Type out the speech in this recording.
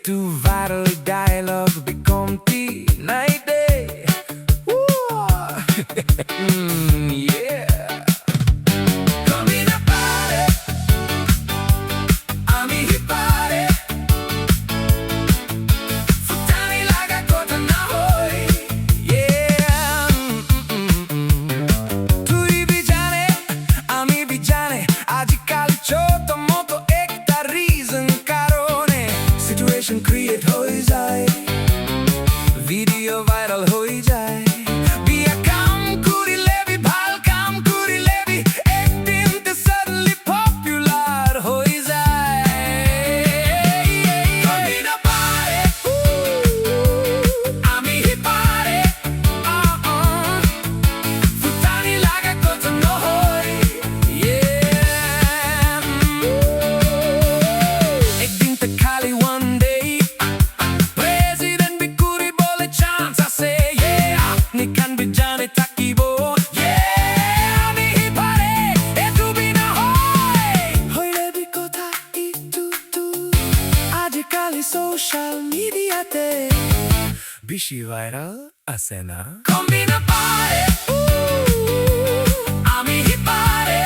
একটু viral dialogue বিকমতি নাই দে Konbi Napare, ami Pare Phutani Laga Kotha Nahoi. তুই B জানে আমি বি জানে আজকাল ছোট মতো একটা রিজন কারণে সিচুয়েশন ক্রিয়েট হয়ে যায়, ভিডিও ভাইরাল হয়ে যায়। বিয়া কাম করিলে বি ভাল কাম করিলে বি একদিন তে সাডেনলি পপুলার হয়ে যায়। Konbi Napare, আমি Pare Phutani Laga Kotha Nahoi. একদিন তে খালি one day প্রেসিডেন্ট বি কুরি বলে চান্স আছে, আপনি কান বি জানে থাকিব। আমি Pare একটু বি না হইলে বি কথা একটু তু আজকালি সোশ্যাল মিডিয়াতে বেশি ভাইরাল আছে না। Konbi Napare, আমি Pare